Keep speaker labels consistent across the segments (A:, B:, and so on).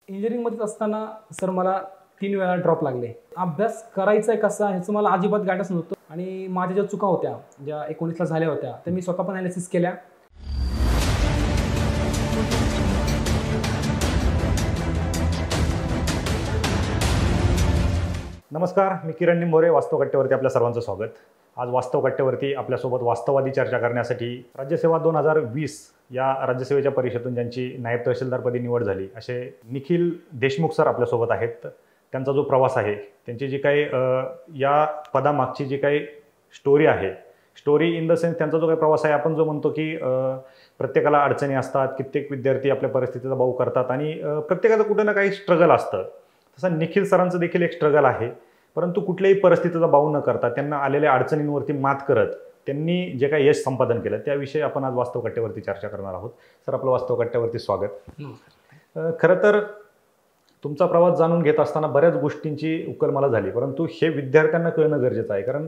A: इंजिनिअरिंगमध्येच असताना सर मला 3 वेळा ड्रॉप लागले. अभ्यास करायचा आहे कसा ह्याचं मला अजिबात गाईडन्स नव्हतं आणि माझ्या ज्या चुका होत्या, ज्या 19ला झाल्या होत्या, त्या मी स्वतः पण ॲनालिसिस केल्या.
B: नमस्कार, मी किरण निंबोरे. वास्तव कट्ट्यावरती आपल्या सर्वांचं स्वागत. आज वास्तव कट्ट्यावरती आपल्यासोबत वास्तववादी चर्चा करण्यासाठी राज्यसेवा 2020 या राज्यसेवेच्या परीक्षेतून ज्यांची नायब तहसीलदारपदी निवड झाली असे निखिल देशमुख सर आपल्यासोबत आहेत. त्यांचा जो प्रवास आहे, त्यांची जी काही या पदामागची जी काही स्टोरी आहे, स्टोरी इन द सेन्स त्यांचा जो काही प्रवास आहे, आपण जो म्हणतो की प्रत्येकाला अडचणी असतात, कित्येक विद्यार्थी आपल्या परिस्थितीचा बाऊ करतात आणि प्रत्येकाचं कुठं ना काही स्ट्रगल असतं. तसं निखिल सरांचं देखील एक स्ट्रगल आहे, परंतु कुठल्याही परिस्थितीचा बाऊ न करता त्यांना आलेल्या अडचणींवरती मात करत त्यांनी जे काही यश संपादन केलं त्याविषयी आपण आज वास्तव कट्ट्यावरती चर्चा करणार आहोत. सर, आपलं वास्तव कट्ट्यावरती स्वागत. खरं तर तुमचा प्रवास जाणून घेत असताना बऱ्याच गोष्टींची उकल मला झाली, परंतु हे विद्यार्थ्यांना कळणं गरजेचं आहे. कारण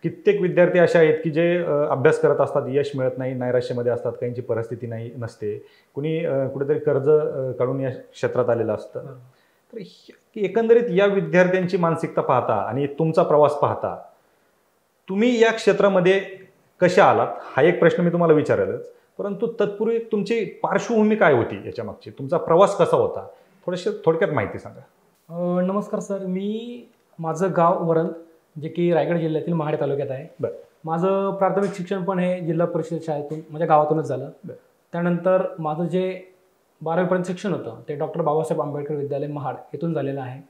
B: कित्येक विद्यार्थी असे आहेत की जे अभ्यास करत असतात, यश मिळत नाही, नैराश्यामध्ये असतात, काहींची परिस्थिती नसते, कुणी कुठेतरी कर्ज काढून या क्षेत्रात आलेलं असतं. तर एकंदरीत या विद्यार्थ्यांची मानसिकता पाहता आणि तुमचा प्रवास पाहता तुम्ही या क्षेत्रामध्ये कशा आलात हा एक प्रश्न मी तुम्हाला विचारेलच, परंतु तत्पूर्वी तुमची पार्श्वभूमी काय होती, याच्या मागची तुमचा प्रवास कसा होता, थोडक्यात माहिती सांगा.
A: नमस्कार सर, माझं गाव वरंद, जे की रायगड जिल्ह्यातील महाड तालुक्यात आहे.
B: बरं.
A: माझं प्राथमिक शिक्षण पण हे जिल्हा परिषद शाळेतून, माझ्या गावातूनच झालं. त्यानंतर माझं जे 12वीपर्यंत शिक्षण होतं ते डॉक्टर बाबासाहेब आंबेडकर विद्यालय महाड येथून झालेलं आहे.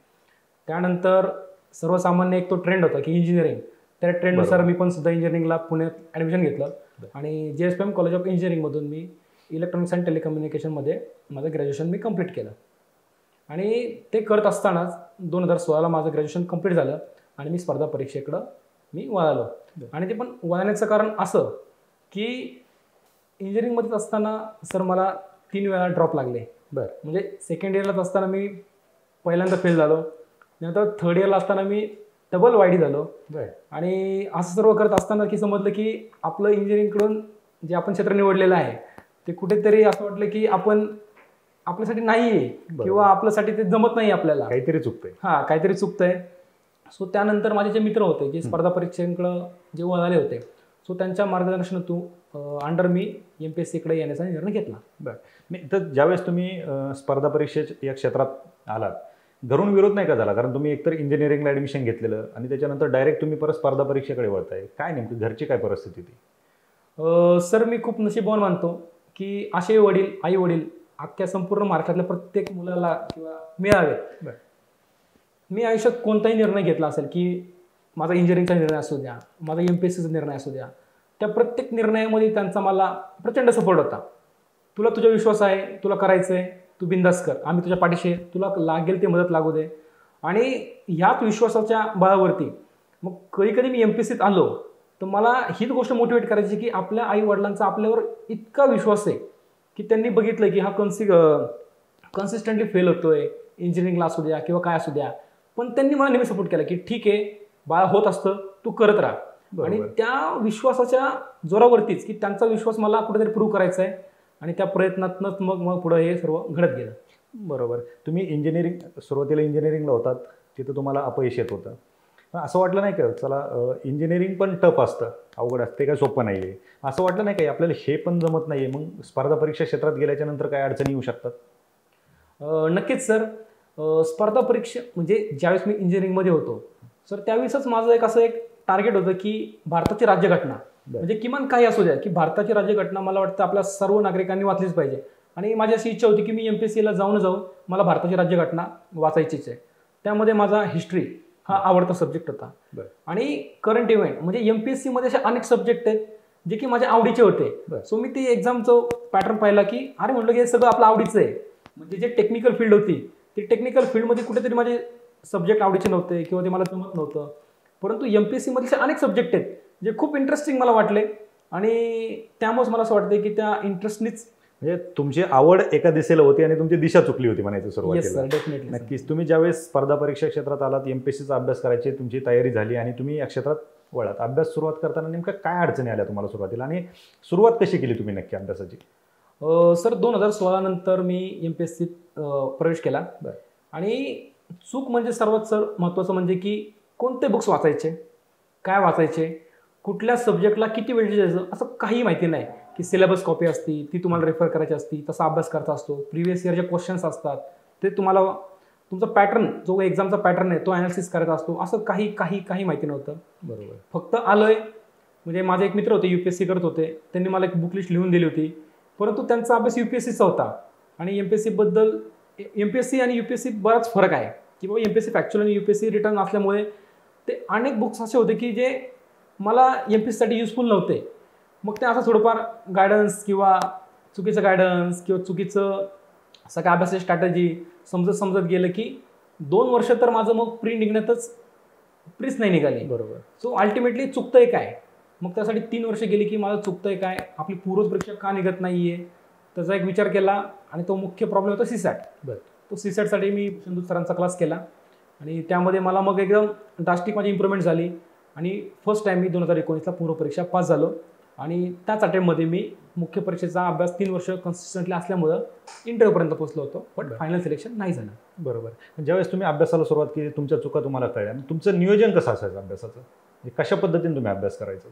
A: त्यानंतर सर्वसामान्य एक तो ट्रेंड होता की इंजिनिअरिंग, त्या ट्रेंडनुसार मी पण सुद्धा इंजिनिअरिंगला पुण्यात ॲडमिशन घेतलं आणि JSPM कॉलेज ऑफ इंजिनिअरिंगमधून मी इलेक्ट्रॉनिक्स अँड टेलिकम्युनिकेशनमध्ये माझं ग्रॅज्युएशन मी कंप्लीट केलं. आणि ते करत असतानाच 2016ला माझं ग्रॅज्युएशन कंप्लीट झालं आणि मी स्पर्धा परीक्षेकडं मी वळालो. आणि ते पण वळण्याचं कारण असं की इंजिनिअरिंगमध्येच असताना सर मला 3 वेळा ड्रॉप लागले. म्हणजे सेकंड इयरलाच असताना मी पहिल्यांदा फेल झालो, नंतर थर्ड इयरला असताना मी डबल वायडी झालो. आणि असं सर्व करत असताना की समजलं की आपलं इंजिनिअरिंगकडून जे आपण क्षेत्र निवडलेलं आहे ते कुठेतरी असं वाटलं की आपण आपल्यासाठी नाही आहे किंवा आपल्यासाठी ते जमत नाही, आपल्याला
B: काहीतरी चुकतंय.
A: काहीतरी चुकतंय. सो त्यानंतर माझे जे मित्र होते जे स्पर्धा परीक्षेकडं जे वळाले होते, सो त्यांच्या मार्गदर्शनातून अंडर मी MPSCकडे येण्याचा निर्णय घेतला.
B: नाही तर ज्यावेळेस तुम्ही स्पर्धा परीक्षे या क्षेत्रात आलात, घरून विरोध नाही का झाला? कारण तुम्ही एकतर इंजिनिअरिंगला ॲडमिशन घेतलेलं आणि त्याच्यानंतर डायरेक्ट तुम्ही परत स्पर्धा परीक्षेकडे वळताय. काय नेमकी घरची काय परिस्थिती ती?
A: सर, मी खूप नशीबवान मानतो की असे वडील, आई वडील अख्ख्या संपूर्ण महाराष्ट्रातल्या प्रत्येक मुलाला किंवा मिळावे. मी आयुष्यात कोणताही निर्णय घेतला असेल की माझा इंजिनिअरिंगचा निर्णय असू द्या, माझा MPSCचा निर्णय असू द्या, त्या प्रत्येक निर्णयामध्ये त्यांचा मला प्रचंड सपोर्ट होता. तुला तुझा विश्वास आहे, तुला करायचं आहे, तू बिंदास कर, आम्ही तुझ्या पाठीशी, तुला लागेल ते मदत लागू दे. आणि ह्याच विश्वासाच्या बळावरती मग कधी मी MPSCत आलो तर मला हीच गोष्ट मोटिवेट करायची की आपल्या आई वडिलांचा आपल्यावर इतका विश्वास आहे की त्यांनी बघितलं की हा कन्सिस्टंटली फेल होतोय, इंजिनिअरिंगला असू द्या किंवा काय असू द्या, पण त्यांनी मला नेहमी सपोर्ट केला की ठीक आहे बाळा, होत असतं, तू करत राहा. आणि त्या विश्वासाच्या जोरावरतीच की त्यांचा विश्वास मला कुठेतरी प्रूव्ह करायचा आहे आणि त्या प्रयत्नातनंच मग पुढं हे सर्व घडत गेलं.
B: बरोबर. तुम्ही सुरुवातीला इंजिनिअरिंगला होतात, तिथं तुम्हाला अपयश येत होतं. असं वाटलं नाही का चला इंजिनिअरिंग पण टफ असतं, अवघड असतं, ते काय सोपं नाही आहे, असं वाटलं नाही का आपल्याला हे पण जमत नाही आहे, मग स्पर्धा परीक्षा क्षेत्रात गेल्याच्या नंतर काय अडचणी येऊ शकतात?
A: नक्कीच सर. स्पर्धा परीक्षा म्हणजे ज्यावेळेस मी इंजिनिअरिंगमध्ये होतो सर, त्यावेळेसच माझं एक टार्गेट होतं की भारताची राज्यघटना, म्हणजे किमान काही असू द्या की भारताची राज्यघटना मला वाटतं आपल्या सर्व नागरिकांनी वाचलीच पाहिजे. आणि माझी अशी इच्छा होती की मी MPSCला जाऊन मला भारताची राज्यघटना वाचायचीच आहे. त्यामध्ये माझा हिस्ट्री हा आवडता सब्जेक्ट होता. आणि करंट इव्हेंट म्हणजे MPSCमध्ये असे अनेक सब्जेक्ट आहेत जे की माझ्या आवडीचे होते. सो मी ते एक्झामचं पॅटर्न पाहिला की अरे म्हटलं की हे सगळं आपलं आवडीचं आहे. म्हणजे जे टेक्निकल फील्ड होती ती टेक्निकल फील्डमध्ये कुठेतरी माझे सब्जेक्ट आवडीचे नव्हते किंवा ते मला जमत नव्हतं, परंतु MPSCमध्ये अनेक सब्जेक्ट आहेत जे खूप इंटरेस्टिंग मला वाटले आणि त्यामुळेच मला असं वाटतं की त्या इंटरेस्टनीच
B: म्हणजे तुमची आवड एका दिशेला होती आणि तुमची दिशा चुकली होती म्हणायचं सुरुवातीला.
A: डेफिनेटली.
B: नक्कीच. तुम्ही ज्यावेळेस स्पर्धा परीक्षा क्षेत्रात आलात, MPSCचा अभ्यास करायची तुमची तयारी झाली आणि तुम्ही या क्षेत्रात वळात. अभ्यास सुरुवात करताना नेमकं काय अडचणी आल्या तुम्हाला सुरुवातीला आणि सुरुवात कशी केली तुम्ही नक्की अभ्यासाची?
A: सर 2016 नंतर मी MPSC प्रवेश केला.
B: बरं.
A: आणि चूक म्हणजे सर्वात महत्त्वाचं म्हणजे की कोणते बुक्स वाचायचे, काय वाचायचे, कुठल्या सब्जेक्टला किती वेळ द्यायचं असं काही माहिती नाही. की सिलेबस कॉपी असती ती तुम्हाला रेफर करायची असती, तसा अभ्यास करता असतो. प्रिव्हियस इयर जे क्वेश्चन्स असतात ते तुम्हाला तुमचा पॅटर्न जो एक्झामचा पॅटर्न आहे तो ॲनालिसिस करायचा असतो. असं काही माहिती नव्हतं.
B: बरोबर.
A: फक्त आलोय म्हणजे माझे एक मित्र होते UPSC करत होते, त्यांनी मला एक बुक लिस्ट लिहून दिली होती. परंतु त्यांचा अभ्यास UPSCचा होता आणि MPSC आणि UPSC बराच फरक आहे. की बाबा MPSC फॅक्च्युअल आणि UPSC रिटर्न असल्यामुळे ते अनेक बुक्स असे होते की जे मला MPSCसाठी युजफुल नव्हते. मग ते असं थोडंफार गायडन्स किंवा चुकीचं गायडन्स किंवा चुकीचं सगळ्या अभ्यासाची स्ट्रॅटेजी समजत गेलं की 2 वर्ष तर माझं मग प्री निघण्यातच प्रीच नाही निघाली.
B: बरोबर.
A: सो अल्टिमेटली चुकतंय काय, मग त्यासाठी 3 वर्ष गेली की मला चुकतंय काय, आपली पूर्वपरीक्षा का निघत नाहीये, त्याचा एक विचार केला. आणि तो मुख्य प्रॉब्लेम होता CSAT.
B: बरं.
A: तो CSATसाठी मी भूषणदूत सरांचा क्लास केला आणि त्यामध्ये मला मग एकदम ड्रास्टिक माझी इम्प्रूव्हमेंट झाली आणि फर्स्ट टाईम मी 2019ला पूर्वपरीक्षा पास झालो. आणि त्याच अटेम्प्टमध्ये मी मुख्य परीक्षेचा अभ्यास 3 वर्ष कन्सिस्टंटली असल्यामुळं इंटरव्ह्यूपर्यंत पोहोचलो होतो. पण फायनल सिलेक्शन नाही झालं.
B: बरोबर. ज्यावेळेस तुम्ही अभ्यासाला सुरुवात केली तुमच्या चुका तुम्हाला कळल्या, तुमचं नियोजन कसं असायचं अभ्यासाचं, कशा पद्धतीने तुम्ही अभ्यास करायचं?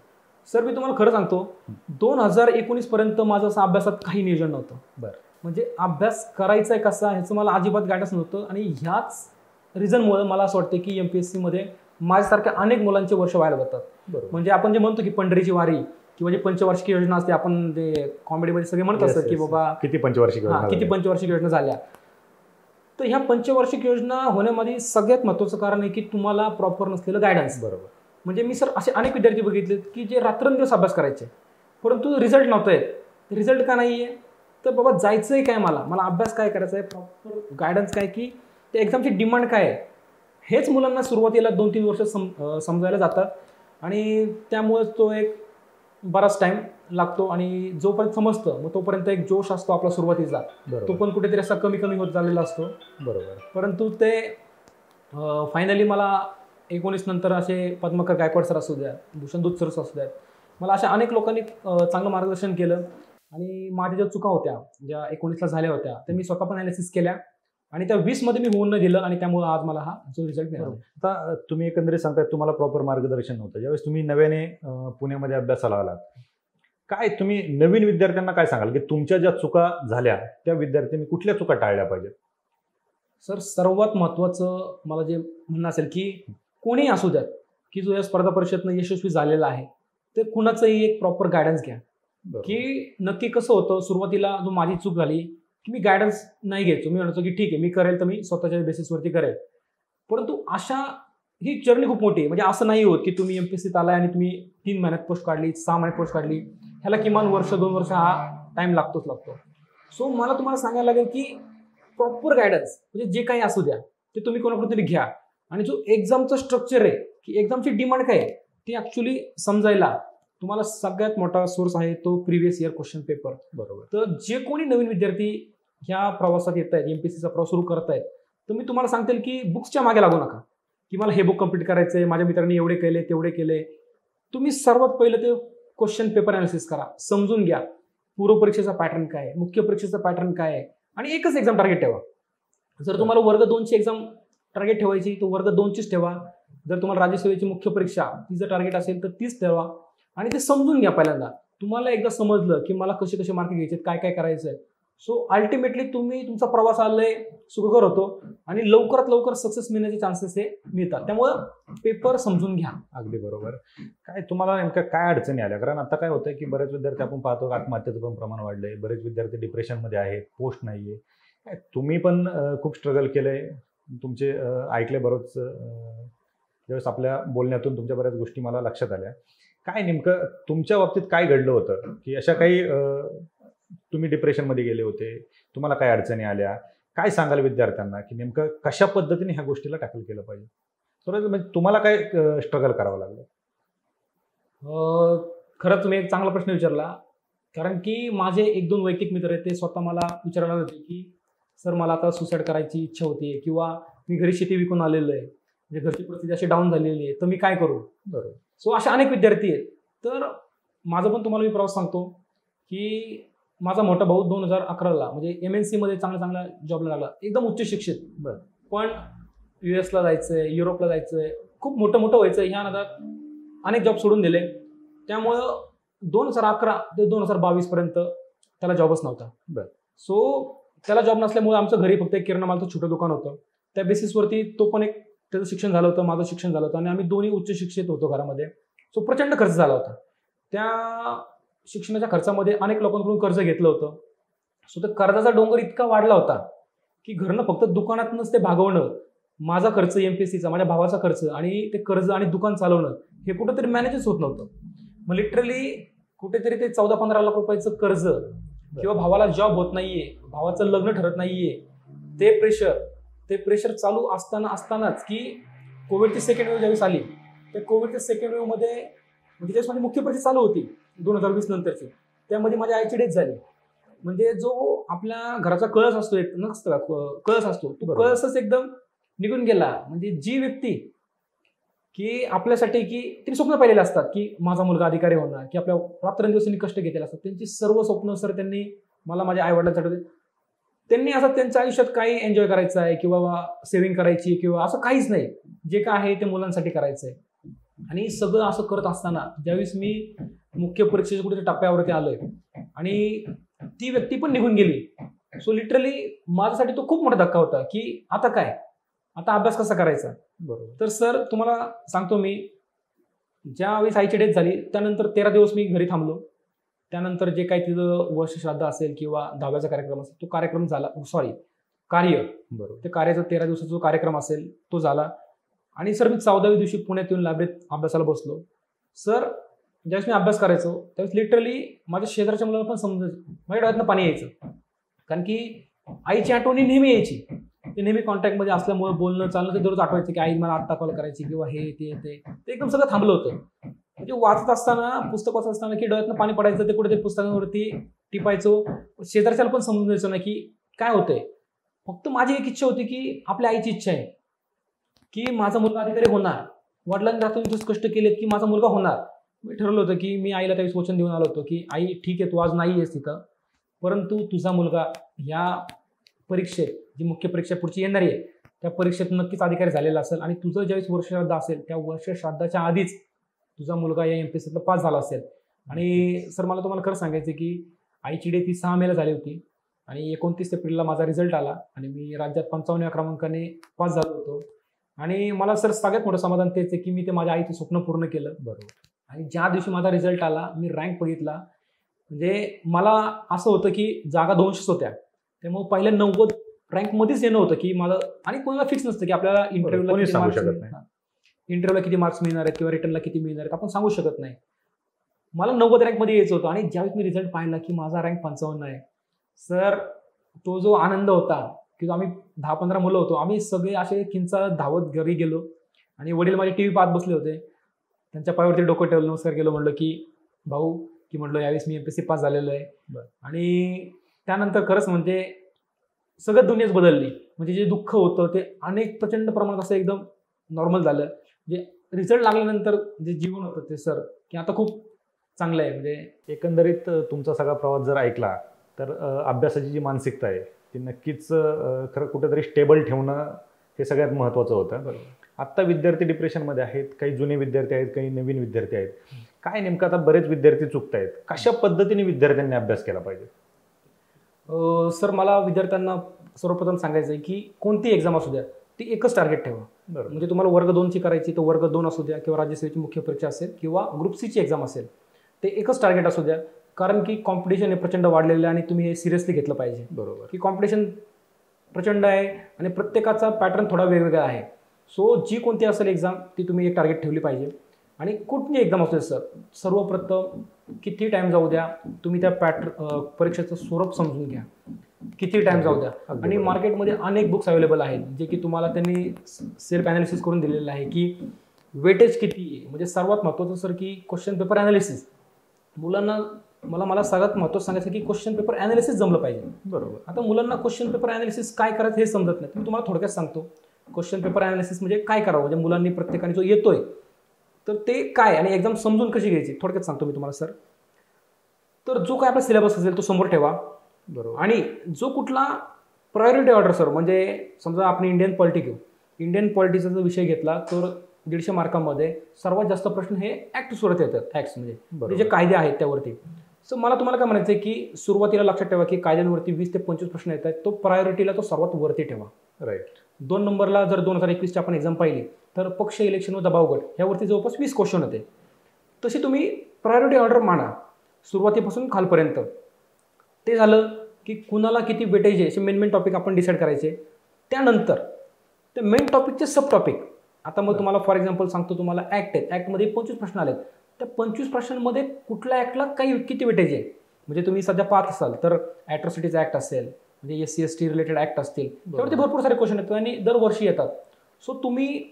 A: सर मी तुम्हाला खरं सांगतो, 2019 पर्यंत माझं असं अभ्यासात काही नियोजन नव्हतं.
B: बरं.
A: म्हणजे अभ्यास करायचा आहे कसा ह्याचं मला अजिबात गायडन्स नव्हतं. आणि ह्याच रिझनमुळे मला असं वाटतं की MPSCमध्ये माझ्यासारख्या अनेक मुलांचे वर्ष व्हायला जातात.
B: बरोबर.
A: म्हणजे आपण जे म्हणतो की पंढरीची वारी किंवा जे पंचवार्षिक योजना असते, आपण जे कॉमेडीमध्ये सगळे म्हणत असतात की बाबा
B: किती पंचवार्षिक
A: योजना झाल्या. तर ह्या पंचवार्षिक योजना होण्यामध्ये सगळ्यात महत्त्वाचं कारण आहे की तुम्हाला प्रॉपर नसलेलं गायडन्स.
B: बरोबर.
A: म्हणजे मी सर असे अनेक विद्यार्थी बघितलेत की जे रात्रंदिवस अभ्यास करायचे परंतु रिझल्ट नव्हता येत. रिझल्ट का नाही आहे तर बाबा जायचंय काय, मला अभ्यास काय करायचा आहे, प्रॉपर गायडन्स काय, की त्या एक्झामची डिमांड काय आहे, हेच मुलांना सुरुवातीला 2-3 वर्ष समजायला जातात. आणि त्यामुळे तो एक बराच टाईम लागतो आणि जोपर्यंत समजतं मग तोपर्यंत एक जोश असतो आपला सुरुवातीचा, तो पण कुठेतरी असा कमी होत चाललेला असतो.
B: बरोबर.
A: परंतु ते फायनली मला 19 नंतर असे पद्मकर गायकवाड सर असू द्या, भूषणदूत सर असू द्यात, मला अशा अनेक लोकांनी चांगलं मार्गदर्शन केलं. आणि माझ्या ज्या चुका होत्या ज्या 19ला झाल्या होत्या त्या मी स्वतः पण ॲनालिसिस केल्या आणि त्या 20मध्ये मी होऊन न दिलं आणि त्यामुळे आज मला हा जो रिझल्ट मिळाला.
B: आता तुम्ही एकंदरीत सांगताय तुम्हाला प्रॉपर मार्गदर्शन नव्हतं. ज्यावेळेस तुम्ही नव्याने पुण्यामध्ये अभ्यासाला आलात, काय तुम्ही नवीन विद्यार्थ्यांना काय सांगाल की तुमच्या ज्या चुका झाल्या त्या विद्यार्थ्यांनी कुठल्या चुका टाळल्या पाहिजेत?
A: सर सर्वात महत्त्वाचं मला जे म्हणणं असेल की कोणीही असू द्यात की जो या स्पर्धा परीक्षेतनं यशस्वी झालेला आहे ते कुणाचंही एक प्रॉपर गायडन्स घ्या. की नक्की कसं होतं, सुरुवातीला जो माझी चूक झाली की मी गायडन्स नाही घ्यायचो. मी म्हणायचो की ठीक आहे मी करेल तर मी स्वतःच्या बेसिसवरती करेल. परंतु ही जर्नी खूप मोठी आहे. म्हणजे असं नाही होत की तुम्ही MPSCत आलाय आणि तुम्ही 3 महिन्यात पोस्ट काढली, 6 महिन्यात पोस्ट काढली, ह्याला किमान वर्ष 2 वर्ष हा टाईम लागतो. सो मला तुम्हाला सांगायला लागेल की प्रॉपर गायडन्स म्हणजे जे काही असू द्या ते तुम्ही कोणाकडून तरी घ्या. आणि जो एक्झामचं स्ट्रक्चर आहे की एक्झामची डिमांड काय आहे ती ॲक्च्युली समजायला तुम्हाला सगळ्यात मोठा सोर्स आहे तो प्रिव्हियस इयर क्वेश्चन पेपर.
B: बरोबर.
A: तर जे कोणी नवीन विद्यार्थी ह्या प्रवासात येत आहेत, MPSCचा प्रवास सुरू करत आहेत, तर मी तुम्हाला सांगेल की बुक्सच्या मागे लागू नका की मला हे बुक कंप्लीट करायचं आहे, माझ्या मित्रांनी एवढे केले तेवढे केले. तुम्ही सर्वात पहिलं ते क्वेश्चन पेपर ॲनालिसिस करा, समजून घ्या पूर्वपरीक्षेचा पॅटर्न काय आहे, मुख्य परीक्षेचा पॅटर्न काय आहे आणि एकच एक्झाम टार्गेट ठेवा. जर तुम्हाला वर्ग 2ची एक्झाम टार्गेट ठेवायची तो वर्ग 2चीच ठेवा. जर तुम्हाला राज्यसेवेची मुख्य परीक्षा तिचं टार्गेट असेल तर तीच ठेवा. आणि ते समजून घ्या पहिल्यांदा. तुम्हाला एकदा समजलं की मला कसे मार्क घ्यायचे, काय करायचं आहे, सो अल्टिमेटली तुम्ही तुमचा प्रवास आलाय सुखकर होतो आणि लवकरात लवकर सक्सेस मिळण्याचे चान्सेस हे मिळतात. त्यामुळं पेपर समजून घ्या.
B: अगदी बरोबर. काय तुम्हाला नेमक्या काय अडचणी आल्या? कारण आता काय होतंय की बरेच विद्यार्थी आपण पाहतो आत्महत्येचं पण प्रमाण वाढलंय, बरेच विद्यार्थी डिप्रेशनमध्ये आहेत, पोस्ट नाहीये. तुम्ही पण खूप स्ट्रगल केलंय, तुमचे ऐकले बरोच ज्यावेळेस आपल्या बोलण्यातून तुमच्या बऱ्याच गोष्टी मला लक्षात आल्या. काय नेमकं तुमच्या बाबतीत काय घडलं होतं की अशा काही तुम्ही डिप्रेशनमध्ये गेले होते, तुम्हाला काय अडचणी आल्या, काय सांगाल विद्यार्थ्यांना की नेमकं कशा पद्धतीने ह्या गोष्टीला टॅकल केलं पाहिजे? म्हणजे तुम्हाला काय स्ट्रगल करावं लागलं?
A: खरंच तुम्ही एक चांगला प्रश्न विचारला. कारण की माझे 1-2 वैयक्तिक मित्र आहेत ते स्वतः मला विचारायला होते की सर मला आता सुसाईड करायची इच्छा होती किंवा मी घरी शेती विकून आलेलो आहे, म्हणजे घरची परिस्थिती अशी डाऊन झालेली आहे, तर मी काय करू. बरोबर. सो अशा अनेक विद्यार्थी आहेत. तर माझं पण तुम्हाला मी प्रवास सांगतो की माझा मोठा भाऊ 2011ला म्हणजे MNC मध्ये चांगला जॉबला लागला, एकदम उच्च शिक्षित. पण US ला जायचंय, युरोपला जायचंय, खूप मोठं व्हायचं, ह्या नादात अनेक जॉब सोडून दिले. त्यामुळं 2011 ते 2022 पर्यंत त्याला जॉबच नव्हता. सो त्याला जॉब नसल्यामुळे आमचं घरी फक्त एक किराणा मालचं छोटं दुकान होतं. त्या बेसिसवरती तो पण एक त्याचं शिक्षण झालं होतं, माझं शिक्षण झालं होतं आणि आम्ही दोन्ही उच्च शिक्षित होतो घरामध्ये. सो प्रचंड खर्च झाला होता. त्या शिक्षणाच्या खर्चामध्ये अनेक लोकांकडून कर्ज घेतलं होतं. सो तर कर्जाचा डोंगर इतका वाढला होता की घरनं फक्त दुकानातूनच ते भागवणं, माझा खर्च MPSCचा, माझ्या भावाचा खर्च आणि ते कर्ज आणि दुकान चालवणं हे कुठंतरी मॅनेजच होत नव्हतं. मग लिटरली कुठेतरी ते 14-15 लाख रुपयाचं कर्ज किंवा भावाला जॉब होत नाहीये, भावाचं लग्न ठरत नाहीये, ते प्रेशर चालू असतानाच की कोविडची सेकंड वेव्ह ज्यावेळेस आली, त्या कोविडच्या सेकंड वेव्हमध्ये म्हणजे त्यावेळेस माझी मुख्य परीक्षा चालू होती 2020 नंतरची. त्यामध्ये माझ्या आईची डेथ झाली. म्हणजे जो आपल्या घराचा कळस असतो, एक नसतं का कळस असतो, तो कळसच एकदम निघून गेला. म्हणजे जी व्यक्ती की आपल्यासाठी की तिने स्वप्न पाहिलेले असतात की माझा मुलगा अधिकारी होणार, की आपल्या रात्रंदिवस कष्ट घेतलेले असतात, त्यांची सर्व स्वप्न सर त्यांनी मला माझ्या आईवडिलांसाठी त्यांनी असं त्यांच्या आयुष्यात काही एन्जॉय करायचं आहे किंवा सेव्हिंग करायची किंवा असं काहीच नाही, जे काय आहे ते मुलांसाठी करायचं आहे. आणि सगळं असं करत असताना ज्यावेळेस मी मुख्य परीक्षेच्या कुठे टप्प्यावरती आलोय आणि ती व्यक्ती पण निघून गेली. सो लिटरली माझ्यासाठी तो खूप मोठा धक्का होता की आता काय, आता अभ्यास कसा करायचा. तर सर तुम्हाला सांगतो मी, ज्यावेळेस आईची डेथ झाली त्यानंतर 13 दिवस मी घरी थांबलो. त्यानंतर जे काही तिथं वर्ष श्राद्ध असेल किंवा 10व्याचा कार्यक्रम असेल तो कार्यक्रम झाला. ते कार्याचा 13 दिवसाचा जो कार्यक्रम असेल तो झाला. आणि सर मी 14व्या दिवशी पुण्यात येऊन लायब्ररीत अभ्यासाला बसलो. सर ज्यावेळेस मी अभ्यास करायचो त्यावेळेस लिटरली माझ्या शेजारच्या मुलाला पण समजायचं, माझ्या डोळ्यातनं पाणी यायचं, कारण की आईची आठवणी नेहमी यायची. ते नेहमी कॉन्टॅक्टमध्ये असल्यामुळे बोलणं चालणं ते दररोज आठवायचं की आई मला आत्ता कॉल करायची किंवा हे ते एकदम सगळं थांबलं होतं. म्हणजे वाचत असताना, पुस्तक वाचत असताना की डोळ्यातनं पाणी पडायचं, ते कुठे ते पुस्तकांवरती टिपायचो. शेजारच्याला पण समजून द्यायचं नाही की काय होतंय. फक्त माझी एक इच्छा होती की आपल्या आईची इच्छा आहे की माझा मुलगा अधिकारी होणार. वडिलांनी रात्री कष्ट केलेत की माझा मुलगा होणार. मी ठरवलं होतं की मी आईला त्यावेळेस वचन देऊन आलो होतो की आई ठीक आहे तू आज नाही आहेस तिथं, परंतु तुझा मुलगा या परीक्षेत, जी मुख्य परीक्षा पुढची येणारी आहे त्या परीक्षेत नक्कीच अधिकारी झालेला असेल आणि तुझं ज्यावेळेस वर्षश्राद्ध असेल त्या वर्षश्राद्धाच्या आधीच तुझा मुलगा या MPSCला पास झाला असेल. आणि सर मला तुम्हाला खरं सांगायचं की आईची डेथ 6 मेला झाली होती आणि 29 एप्रिलला माझा रिझल्ट आला आणि मी राज्यात 55व्या क्रमांकाने पास झालो होतो. आणि मला सर सगळ्यात मोठं समाधान तेच आहे की मी ते माझ्या आईचं स्वप्न पूर्ण केलं. आणि ज्या दिवशी माझा रिझल्ट आला, मी रँक बघितला, म्हणजे मला असं होतं की जागा 200च होत्या, त्यामुळे पहिल्या 90 रँकमध्येच येणं होतं की मला. आणि कोणाला फिक्स नसतं की आपल्याला इंटरव्ह्यूला किती मार्क्स मिळणार आहेत किंवा रिटर्नला किती मिळणार आहेत आपण सांगू शकत नाही. मला 90 रँकमध्ये यायचं होतं आणि ज्यावेळेस मी रिझल्ट पाहिला की माझा रँक 55 आहे, सर तो जो आनंद होता की आम्ही 10-15 मुलं होतो, आम्ही सगळे असे किंचा धावत घरी गेलो आणि वडील माझे TV पाहत बसले होते. त्यांच्या पायावरती डोकं ठेवलं, नमस्कार केलं, म्हणलं की भाऊ की म्हणलं यावेळेस मी MPSC पास झालेलो आहे. आणि त्यानंतर खरंच म्हणजे सगळं दुनियाच बदलली. म्हणजे जे दुःख होतं ते अनेक प्रचंड प्रमाणात असं एकदम नॉर्मल झालं. म्हणजे रिझल्ट लागल्यानंतर जे जीवन होतं ते सर की आता खूप चांगलं आहे. म्हणजे
B: एकंदरीत तुमचा सगळा प्रवास जर ऐकला तर अभ्यासाची जी मानसिकता आहे ती नक्कीच खरं कुठेतरी स्टेबल ठेवणं हे सगळ्यात महत्त्वाचं होतं. आत्ता विद्यार्थी डिप्रेशनमध्ये आहेत, काही जुने विद्यार्थी आहेत, काही नवीन विद्यार्थी आहेत. काय नेमकं आता बरेच विद्यार्थी चुकत आहेत, कशा पद्धतीने विद्यार्थ्यांनी अभ्यास केला पाहिजे?
A: सर मला विद्यार्थ्यांना सर्वप्रथम सांगायचं आहे की कोणती एक्झाम असू द्या ती एकच टार्गेट ठेवा. म्हणजे तुम्हाला वर्ग 2ची करायची तर वर्ग 2 असू द्या किंवा राज्यसेवेची मुख्य परीक्षा असेल किंवा ग्रुप Cची एक्झाम असेल, ते एकच टार्गेट असू द्या. कारण की कॉम्पिटिशन हे प्रचंड वाढलेलं आहे आणि तुम्ही हे सिरियसली घेतलं पाहिजे. की कॉम्पिटिशन प्रचंड आहे आणि प्रत्येकाचा पॅटर्न थोडा वेगवेगळा आहे. सो जी कोणती असेल एक्झाम ती तुम्ही एक टार्गेट ठेवली पाहिजे. आणि कुठली एक्झाम असू दे सर, सर्वप्रथम किती टाइम जाऊ द्या, तुम्ही त्या परीक्षेचं स्वरूप समजून घ्या, किती टाइम जाऊ द्या. आणि मार्केटमध्ये अनेक बुक्स अवेलेबल आहेत जे की तुम्हाला त्यांनी सेल्फ ॲनालिसिस करून दिलेलं आहे की वेटेज किती आहे. म्हणजे सर्वात महत्त्वाचं सर की क्वेश्चन पेपर ॲनालिसिस. मुलांना मला सगळ्यात महत्त्वाचं सांगायचं की क्वेश्चन पेपर ॲनालिसिस जमलं पाहिजे. आता मुलांना क्वेश्चन पेपर ॲनालिसिस काय करायचं हे समजत नाही. मी तुम्हाला थोडक्यात सांगतो. क्वेश्चन पेपर ॲनालिसिस म्हणजे काय करावं, म्हणजे मुलांनी प्रत्येकाने जो येतोय तर ते काय आणि एक्झाम समजून कशी घ्यायची थोडक्यात सांगतो मी तुम्हाला सर. तर जो काय आपला सिलेबस असेल तो समोर ठेवा.
B: बरोबर.
A: आणि जो कुठला प्रायोरिटी ऑर्डर सर, म्हणजे समजा आपण इंडियन पॉलिटी घेऊ, इंडियन पॉलिटीचा जर विषय घेतला तर 150 मार्कामध्ये सर्वात जास्त प्रश्न हे ॲक्ट स्वरूपात येतात. ॲक्ट्स म्हणजे जे कायदे आहेत त्यावरती. सो मला तुम्हाला काय म्हणायचं आहे की सुरुवातीला लक्षात ठेवा की कायद्यांवरती 20 ते 25 प्रश्न येत आहेत. तो प्रायोरिटीला तो सर्वात वरती ठेवा.
B: राईट.
A: 2 नंबरला जर 2021ची आपण एक्झाम पाहिली तर पक्ष, इलेक्शन व दबाव गट यावरती जवळपास 20 क्वेश्चन होते. तशी तुम्ही प्रायोरिटी ऑर्डर मांडा सुरुवातीपासून खालपर्यंत. ते झालं की कुणाला किती वेटेज आहे असे मेन टॉपिक आपण डिसाईड करायचे. त्यानंतर ते मेन टॉपिकचे सब टॉपिक. आता मग तुम्हाला फॉर एक्झाम्पल सांगतो, तुम्हाला ॲक्ट आहेत, ॲक्टमध्ये 25 प्रश्न आलेत. त्या 25 प्रश्नांमध्ये कुठल्या ॲक्टला किती वेटेज आहे, म्हणजे तुम्ही सध्या पाहत असाल तर ॲट्रॉसिटीज ॲक्ट असेल, म्हणजे SC/ST रिलेटेड ॲक्ट असतील, त्यावरती भरपूर सारे क्वेश्चन येतात आणि दरवर्षी येतात. सो तुम्ही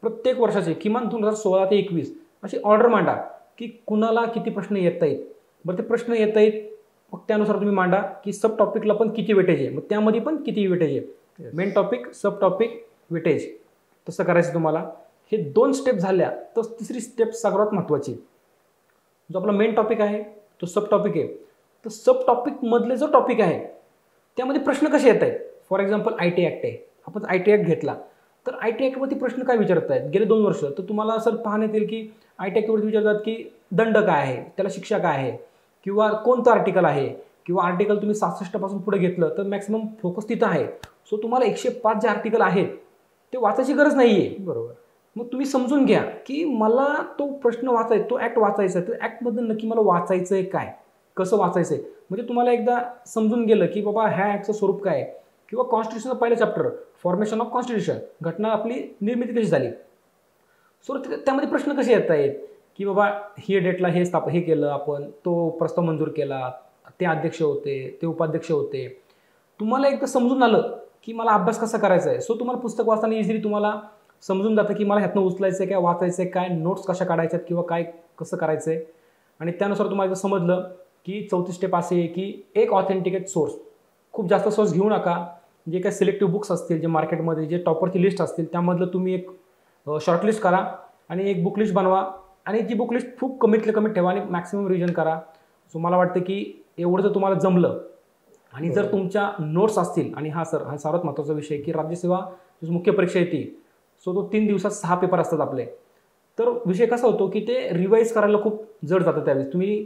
A: प्रत्येक वर्षाचे किमान 2016 ते 21 अशी ऑर्डर मांडा की कुणाला किती प्रश्न येत आहेत. बरं, ते प्रश्न येत आहेत मग त्यानुसार तुम्ही मांडा की सब टॉपिकला पण किती वेटेज आहे, मग त्यामध्ये पण किती वेटेज आहे. मेन टॉपिक, सब टॉपिक, वेटेज, तसं करायचं तुम्हाला. हे 2 स्टेप झाल्या तर तिसरी स्टेप सर्वात महत्त्वाची. जो आपला मेन टॉपिक आहे तो सब टॉपिक आहे. तर सब टॉपिकमधले जो टॉपिक आहे त्यामध्ये प्रश्न कसे येत आहेत. फॉर एक्झाम्पल IT ॲक्ट आहे, आपण IT ॲक्ट घेतला तर IT ॲक्टवरती प्रश्न काय विचारत आहेत गेले 2 वर्ष. तर तुम्हाला सर पाहण्यात येईल की IT ॲक्टवरती विचारतात की दंड काय आहे, त्याला शिक्षा काय आहे, किंवा कोणतं आर्टिकल आहे, किंवा आर्टिकल तुम्ही 66 पासून पुढे घेतलं तर मॅक्सिमम फोकस तिथं आहे. सो तुम्हाला 105 जे आर्टिकल आहेत ते वाचायची गरज नाही आहे.
B: बरोबर.
A: मग तुम्ही समजून घ्या की मला तो प्रश्न वाचायचा, तो ॲक्ट वाचायचा आहे, तर ॲक्टमधून नक्की मला वाचायचं आहे काय, कसं वाचायचं आहे. म्हणजे तुम्हाला एकदा समजून गेलं की बाबा ह्या ॲक्टचं स्वरूप काय आहे, किंवा कॉन्स्टिट्यूशनचं पहिलं चॅप्टर फॉर्मेशन ऑफ कॉन्स्टिट्यूशन, घटना आपली निर्मिती कशी झाली. सो त्यामध्ये प्रश्न कसे येत आहेत की बाबा ही डेटला हे केलं आपण, तो प्रस्ताव मंजूर केला, ते अध्यक्ष होते, ते उपाध्यक्ष होते. तुम्हाला एकदा समजून आलं की मला अभ्यास कसा करायचा आहे. सो तुम्हाला पुस्तक वाचताना इझिली तुम्हाला समजून जातं की मला ह्यातनं उचलायचं आहे काय, वाचायचं आहे काय, नोट्स कशा काढायच्यात किंवा काय कसं करायचं आहे. आणि त्यानुसार तुम्हाला एकदा समजलं की चौथी स्टेप असे आहे की एक ऑथेंटिकेट सोर्स. खूप जास्त सोर्स घेऊ नका. जे काही सिलेक्टिव्ह बुक्स असतील, जे मार्केटमध्ये जे टॉपरची लिस्ट असतील त्यामधलं तुम्ही एक शॉर्टलिस्ट करा आणि एक बुक लिस्ट बनवा. आणि जी बुक लिस्ट खूप कमीतले कमी ठेवा आणि मॅक्सिमम रिव्हिजन करा. सो मला वाटतं की एवढं जर तुम्हाला जमलं आणि जर तुमच्या नोट्स असतील, आणि हा सर्वात महत्त्वाचा विषय की राज्यसेवा जी मुख्य परीक्षा येते सो तो 3 दिवसात 6 पेपर असतात आपले. तर विषय कसा होतो की ते रिवाईज करायला खूप जड जातं. त्यावेळेस तुम्ही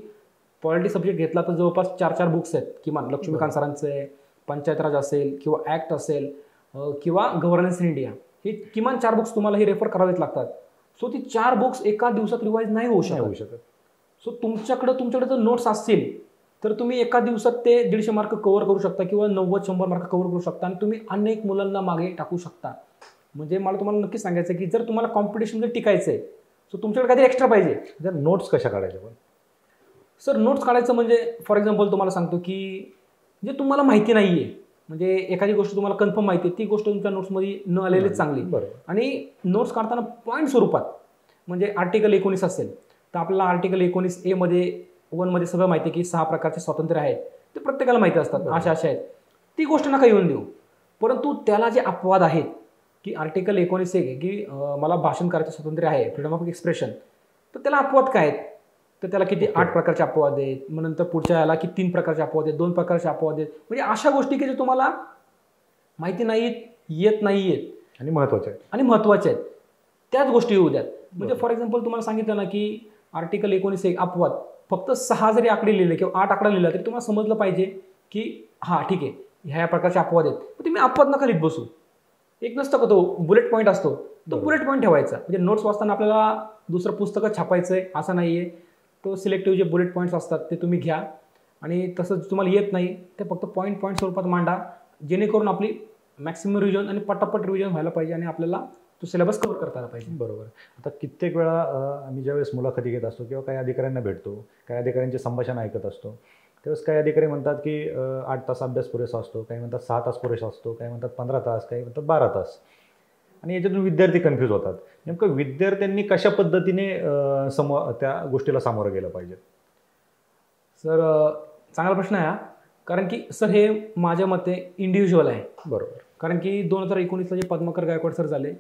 A: पॉलिटी सब्जेक्ट घेतला तर जवळपास 4 बुक्स आहेत किमान. लक्ष्मीकांत सरांचे पंचायत राज असेल, किंवा ॲक्ट असेल, किंवा गव्हर्नन्स इन इंडिया, हे किमान 4 बुक्स तुम्हाला हे रेफर करावेच लागतात. सो ती 4 बुक्स एका दिवसात रिवाईज नाही होऊ शकत. सो तुमच्याकडे जर नोट्स असतील तर तुम्ही एका दिवसात ते 150 मार्क कव्हर करू शकता, किंवा 90-100 मार्क कव्हर करू शकता, आणि तुम्ही अनेक मुलांना मागे टाकू शकता. म्हणजे मला तुम्हाला नक्कीच सांगायचं की जर तुम्हाला कॉम्पिटिशन जर टिकायचं आहे सो तुमच्याकडे काहीतरी एक्स्ट्रा पाहिजे.
B: जर नोट्स कशा काढायच्या पण
A: सर, नोट्स काढायचं म्हणजे फॉर एक्झाम्पल तुम्हाला सांगतो की जे तुम्हाला माहिती नाही आहे, म्हणजे एखादी गोष्ट तुम्हाला कन्फर्म माहिती आहे, ती गोष्ट तुमच्या नोट्समध्ये न आलेलीच चांगली. आणि नोट्स काढताना पॉईंट स्वरूपात, म्हणजे आर्टिकल 19 असेल तर आपल्याला आर्टिकल 19A मध्ये 1 मध्ये सगळं माहिती आहे की 6 प्रकारचे स्वातंत्र्य आहेत, ते प्रत्येकाला माहिती असतात, अशा आहेत. ती गोष्ट नका येऊन देऊ. परंतु त्याला जे अपवाद आहेत की आर्टिकल 19 आहे की मला भाषण करायचं स्वातंत्र्य आहे, फ्रीडम ऑफ एक्सप्रेशन, तर त्याला अपवाद काय आहेत. तर त्याला किती 8 प्रकारचे अपवाद आहेत. मग नंतर पुढच्या याला की 3 प्रकारचे अपवाद आहेत, 2 प्रकारचे अपवाद आहेत. म्हणजे अशा गोष्टी की जे तुम्हाला माहिती नाहीत, येत नाही आहेत
B: आणि
A: महत्त्वाच्या आहेत, त्याच गोष्टी येऊ द्यात. म्हणजे फॉर एक्झाम्पल तुम्हाला सांगितलं ना की आर्टिकल 19 एक अपवाद, फक्त 6 जरी आकडे लिहिले किंवा 8 आकडा लिहिला तरी तुम्हाला समजलं पाहिजे की हां ठीक आहे, ह्या प्रकारचे अपवाद आहेत. तर तुम्ही अपवाद नका लिहित बसू. एक नसतं का तो बुलेट पॉईंट असतो, तो बुलेट पॉईंट ठेवायचा. म्हणजे नोट्स वाचताना आपल्याला दुसरं पुस्तकं छापायचं आहे असं नाही आहे. तो सिलेक्टिव्ह जे बुलेट पॉईंट्स असतात ते तुम्ही घ्या, आणि तसंच तुम्हाला येत नाही ते फक्त पॉईंट स्वरूपात मांडा, जेणेकरून आपली मॅक्सिमम रिव्हिजन आणि पटापट रिव्हिजन व्हायला पाहिजे आणि आपल्याला तो सिलेबस कव्हर करता आला पाहिजे.
B: बरोबर. आता कित्येक वेळा आम्ही ज्यावेळेस मुलाखती घेत असतो किंवा काही अधिकाऱ्यांना भेटतो, काही अधिकाऱ्यांचे संभाषण ऐकत असतो, त्यावेळेस काही अधिकारी म्हणतात की 8 तास अभ्यास पुरेसा असतो, काही म्हणतात 6 तास पुरेसा असतो, काही म्हणतात 15 तास, काही म्हणतात 12 तास. आणि याच्यातून विद्यार्थी कन्फ्यूज होतात. नेमकं विद्यार्थ्यांनी कशा पद्धतीने त्या गोष्टीला सामोरं गेलं पाहिजे.
A: सर, चांगला प्रश्न आहे हा. कारण की सर हे माझ्या मते इंडिव्हिज्युअल आहे.
B: बरोबर.
A: कारण की 2019ला जे पद्माकर गायकवाड सर झाले,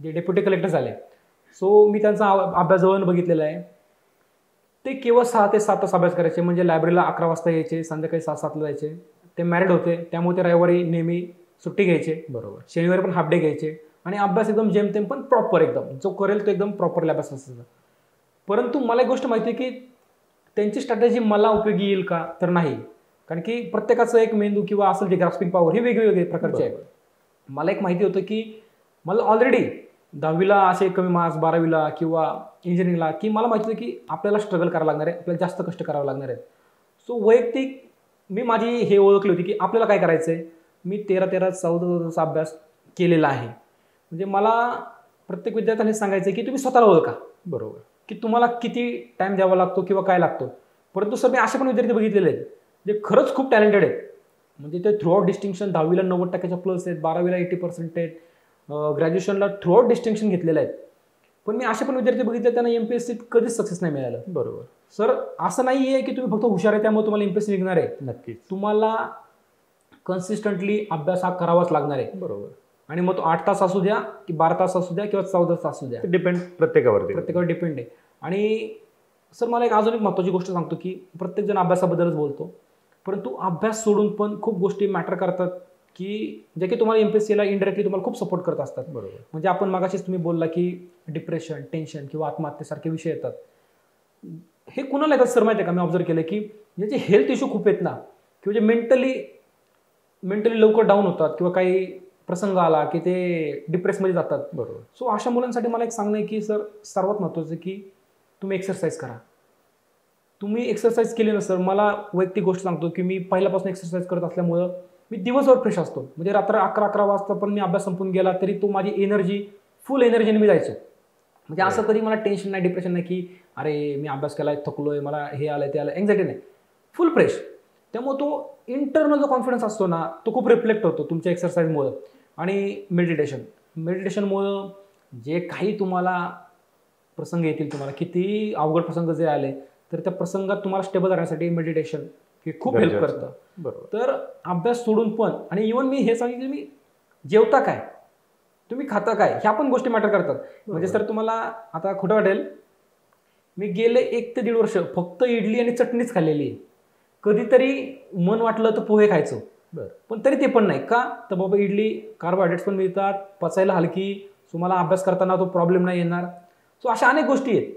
A: जे डेप्युटी कलेक्टर झाले, सो मी त्यांचा अभ्यास जवळ बघितलेला आहे. ते केवळ 6 ते 7 तास अभ्यास करायचे. म्हणजे लायब्ररीला 11 वाजता यायचे, संध्याकाळी 6-7ला जायचे. ते मॅरिड होते, त्यामुळे ते रविवारी नेहमी सुट्टी घ्यायचे.
B: बरोबर.
A: शनिवारी पण हाफ डे घ्यायचे आणि अभ्यास एकदम जेमतेम पण प्रॉपर, एकदम जो करेल तो एकदम प्रॉपरली अभ्यास असायचा. परंतु मला एक गोष्ट माहिती आहे की त्यांची स्ट्रॅटेजी मला उपयोगी येईल का, तर नाही. कारण की प्रत्येकाचं एक मेंदू किंवा असेल जे ग्रास्पिंग पॉवर ही वेगवेगळे प्रकारचे आहे. मला एक माहिती होतं की मला ऑलरेडी 10वीला असे कमी मार्क्स, 12वीला किंवा इंजिनिअरिंगला, की मला माहिती होतं की आपल्याला स्ट्रगल करावं लागणार आहे, आपल्याला जास्त कष्ट करावं लागणार आहे. सो वैयक्तिक मी माझी हे ओळखली होती की आपल्याला काय करायचं आहे. मी 13-13, 14 अभ्यास केलेला आहे. म्हणजे मला प्रत्येक विद्यार्थ्याने सांगायचं की तुम्ही स्वतःला ओळखा.
B: बरोबर.
A: की तुम्हाला किती टाईम द्यावा लागतो किंवा काय लागतो. परंतु सर मी असे पण विद्यार्थी बघितलेले आहेत जे खरंच खूप टॅलेंटेड आहेत. म्हणजे ते थ्रूआउट डिस्टिंक्शन, 10वीला 90% प्लस आहेत, 12वीला 80% आहेत, ग्रॅज्युएशनला थ्रूआउट डिस्टिंक्शन घेतलेलं आहे. पण मी असे पण विद्यार्थी बघितले त्यांना MPSCत कधीच सक्सेस नाही मिळालं.
B: बरोबर.
A: सर असं नाही आहे की तुम्ही फक्त हुशार आहे त्यामुळे तुम्हाला MPSC निघणार आहे.
B: नक्कीच.
A: तुम्हाला कन्सिस्टंटली अभ्यास हा करावाच लागणार आहे.
B: बरोबर.
A: आणि मग तो 8 तास असू द्या की 12 तास असू द्या किंवा 14 तास असू द्या,
B: डिपेंड प्रत्येकावरती.
A: प्रत्येकावर डिपेंड आहे. आणि सर मला एक अजून एक महत्त्वाची गोष्ट सांगतो की प्रत्येकजण अभ्यासाबद्दलच बोलतो, परंतु अभ्यास सोडून पण खूप गोष्टी मॅटर करतात की जे की तुम्हाला MPSCला इनडायरेक्टली तुम्हाला खूप सपोर्ट करत असतात.
B: बरोबर.
A: म्हणजे आपण मागाशीच तुम्ही बोलला की डिप्रेशन, टेन्शन किंवा आत्महत्येसारखे विषय येतात. हे कुणाला येतात सर माहिती आहे का? मी ऑब्झर्व केलं की ज्याचे हेल्थ इश्यू खूप आहेत ना, किंवा जे मेंटली लवकर डाऊन होतात किंवा काही प्रसंग आला की ते डिप्रेसमध्ये जातात.
B: बरोबर.
A: सो अशा मुलांसाठी मला एक सांगणं आहे की सर सर्वात महत्त्वाचं की तुम्ही एक्सरसाइज करा. तुम्ही एक्सरसाइज केली ना सर, मला वैयक्तिक गोष्ट सांगतो की मी पहिल्यापासून एक्सरसाइज करत असल्यामुळं मी दिवसभर फ्रेश असतो. म्हणजे रात्र 11-11 वाजता पण मी अभ्यास संपून गेला तरी तो माझी एनर्जी, फुल एनर्जीने मी जायचो. म्हणजे असं कधी मला टेन्शन नाही, डिप्रेशन नाही की अरे मी अभ्यास केलाय, थकलोय, मला हे आलंय ते आलंय, एन्झायटी नाही, फुल फ्रेश. त्यामुळे तो इंटरनल जो कॉन्फिडन्स असतो ना तो खूप रिफ्लेक्ट होतो तुमच्या एक्सरसाइजमुळं. आणि मेडिटेशनमुळं जे काही तुम्हाला प्रसंग येतील, तुम्हाला किती अवघड प्रसंग जे आले तर त्या प्रसंगात तुम्हाला स्टेबल राहण्यासाठी मेडिटेशन हे खूप हेल्प करतं.
B: बरोबर.
A: तर अभ्यास सोडून पण, आणि इव्हन मी हे सांगितलं मी जेवता काय, तुम्ही खाता काय, ह्या पण गोष्टी मॅटर करतात. म्हणजे सर तुम्हाला आता खोटं वाटेल, मी गेले 1 ते 1.5 वर्ष फक्त इडली आणि चटणीच खाल्लेली आहे. कधीतरी मन वाटलं तर पोहे खायचो, पण तरी ते पण नाही का, तर बाबा इडली कार्बोहायड्रेट्स पण मिळतात, पचायला हलकी, तुम्हाला अभ्यास करताना तो प्रॉब्लेम नाही येणार. सो अशा अनेक गोष्टी आहेत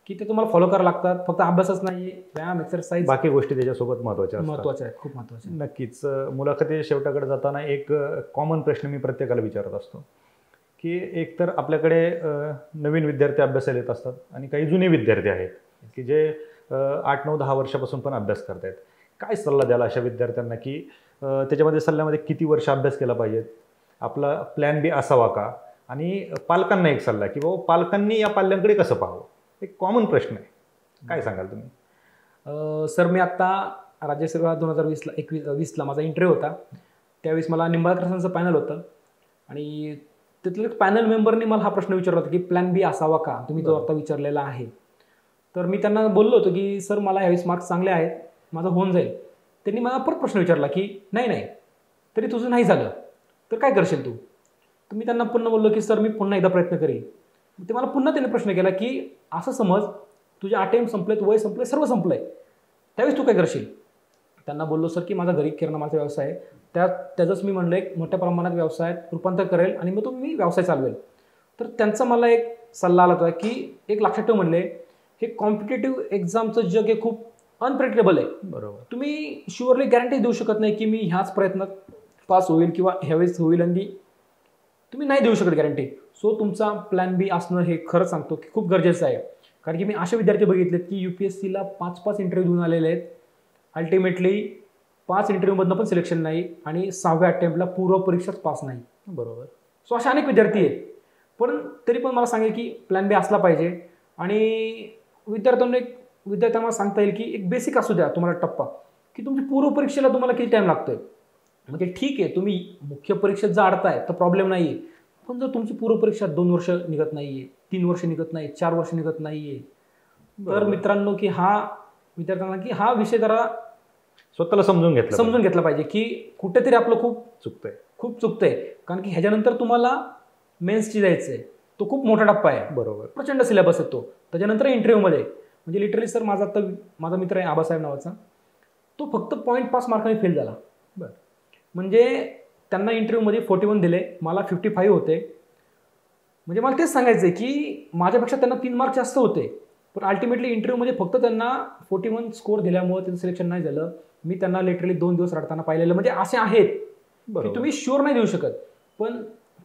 A: की ते तुम्हाला फॉलो करावं लागतात. फक्त अभ्यासच नाही, व्यायाम, एक्सरसाइज,
B: बाकी गोष्टी त्याच्यासोबत महत्त्वाच्या
A: आहेत, खूप महत्त्वाच्या.
B: नक्कीच. मुलाखती शेवटाकडे जाताना एक कॉमन प्रश्न मी प्रत्येकाला विचारत असतो की एक तर आपल्याकडे नवीन विद्यार्थी अभ्यासाला येत असतात आणि काही जुने विद्यार्थी आहेत की जे 8, 9, 10 वर्षापासून पण अभ्यास करतायत. काय सल्ला द्याला अशा विद्यार्थ्यांना की त्याच्यामध्ये सल्ल्यामध्ये किती वर्ष अभ्यास केला पाहिजेत, आपला प्लॅन बी असावा का, आणि पालकांना एक सल्ला की बाबा पालकांनी या पाल्यांकडे कसं पाहावं, एक कॉमन प्रश्न आहे, काय सांगाल तुम्ही?
A: सर मी आत्ता राज्यसेवा 2020ला माझा इंटरव्ह्यू होता. त्यावेळेस मला निंबाळकर सरांचं पॅनल होतं आणि तिथले पॅनल मेंबरनी मला हा प्रश्न विचारला होता की प्लॅन बी असावा का, तुम्ही जो आता विचारलेला आहे. तर मी त्यांना बोललो होतो की सर मला ह्यावेळेस मार्क्स चांगले आहेत, माझं होऊन जाईल. त्यांनी मला परत प्रश्न विचारला की नाही तरी तुझं नाही झालं तर काय करशील तू. तर मी त्यांना पुन्हा बोललो की सर मी पुन्हा एकदा प्रयत्न करेन. ते मला पुन्हा त्यांनी प्रश्न केला की असं समज तुझे अटेम्प्ट संपलेत, वय संपले, सर्व संपलंय, त्यावेळेस तू काय करशील. त्यांना बोललो सर की माझा घरी किराणा मालाचा व्यवसाय आहे, त्याचंच मी म्हणलं एक मोठ्या प्रमाणात व्यवसायात रूपांतर करेल आणि मग तो मी व्यवसाय चालवेल. तर त्यांचा मला एक सल्ला आला होता की एक लक्षात ठेव म्हणले, हे कॉम्पिटेटिव्ह एक्झामचं जग हे खूप अनप्रेडिक्टेबल आहे.
B: बरोबर.
A: तुम्ही शुअरली गॅरंटी देऊ शकत नाही की मी ह्याच प्रयत्नात पास होईल किंवा ह्यावेळेस होईल, आणि तुम्ही नाही देऊ शकत गॅरंटी. सो तुमचा प्लॅन बी असणं हे खरं सांगतो की खूप गरजेचं आहे. कारण की मी असे विद्यार्थी बघितलेत की UPSCला 5-5 इंटरव्ह्यू देऊन आलेले आहेत, अल्टिमेटली 5 इंटरव्ह्यूमधनं पण सिलेक्शन नाही आणि 6व्या अटेम्प्टला पूर्व परीक्षाच पास नाही.
B: बरोबर.
A: सो असे अनेक विद्यार्थी आहेत. पण तरी पण मला सांगेल की प्लॅन बी असला पाहिजे. आणि विद्यार्थ्यांना सांगता येईल की एक बेसिक असू द्या तुम्हाला टप्पा, की तुमची पूर्व परीक्षेला तुम्हाला किती टाईम लागतोय. म्हणजे ठीक आहे तुम्ही मुख्य परीक्षेत जर अडताय तर प्रॉब्लेम नाही आहे, पण जर तुमची पूर्व परीक्षा 2 वर्ष निघत नाही आहे, 3 वर्ष निघत नाही, 4 वर्ष निघत नाही आहे, तर मित्रांनो की विद्यार्थ्यांना की हा विषय जरा
B: स्वतःला समजून घेतला
A: पाहिजे की कुठेतरी आपलं खूप चुकतंय. कारण की ह्याच्यानंतर तुम्हाला मेन्सची जायचं आहे, तो खूप मोठा टप्पा आहे.
B: बरोबर.
A: प्रचंड सिलेबस आहे तो. त्याच्यानंतर इंटरव्ह्यूमध्ये म्हणजे लिटरली सर माझा मित्र आहे आबासाहेब नावाचा, तो फक्त 0.5 मार्काने फेल झाला.
B: बरं.
A: म्हणजे त्यांना इंटरव्ह्यूमध्ये 41 दिले, मला 55 होते. म्हणजे मला तेच सांगायचं आहे की माझ्यापेक्षा त्यांना 3 मार्क जास्त होते, पण अल्टिमेटली इंटरव्ह्यूमध्ये फक्त त्यांना 41 स्कोर दिल्यामुळे त्यांचं सिलेक्शन नाही झालं. मी त्यांना लिटरली 2 दिवस रडताना पाहिलेलं. म्हणजे असे आहेत की तुम्ही शुअर नाही देऊ शकत, पण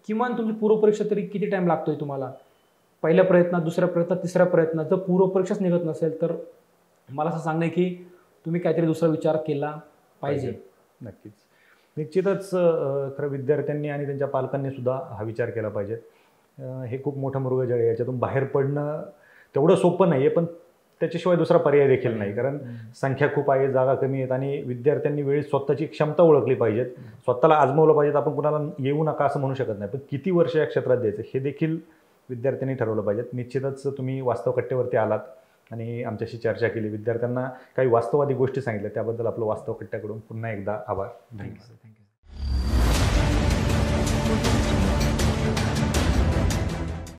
A: किमान तुमची पूर्वपरीक्षा तरी किती टाइम लागतोय तुम्हाला, पहिल्या प्रयत्नात, दुसऱ्या प्रयत्नात, तिसऱ्या प्रयत्नात. जर पूर्वपरीक्षाच निघत नसेल तर मला असं सांगणं आहे की तुम्ही काहीतरी दुसरा विचार केला पाहिजे.
B: नक्कीच. निश्चितच खरं विद्यार्थ्यांनी आणि त्यांच्या पालकांनी सुद्धा हा विचार केला पाहिजे. हे खूप मोठं मृगजळ आहे, याच्यातून बाहेर पडणं तेवढं सोपं नाही आहे, पण त्याच्याशिवाय दुसरा पर्याय देखील नाही. कारण संख्या खूप आहे, जागा कमी आहेत आणि विद्यार्थ्यांनी वेळी स्वतःची क्षमता ओळखली पाहिजेत, स्वतःला आजमावलं पाहिजेत. आपण कुणाला येऊ नका असं म्हणू शकत नाही, पण किती वर्ष या क्षेत्रात द्यायचं हे देखील विद्यार्थ्यांनी ठरवलं पाहिजेत. निश्चितच तुम्ही वास्तव कट्ट्यावरती आलात आणि आमच्याशी चर्चा केली, विद्यार्थ्यांना काही वास्तववादी गोष्टी सांगितल्या, त्याबद्दल आपलं वास्तव कट्ट्याकडून पुन्हा एकदा आभार.
A: थँक्यू.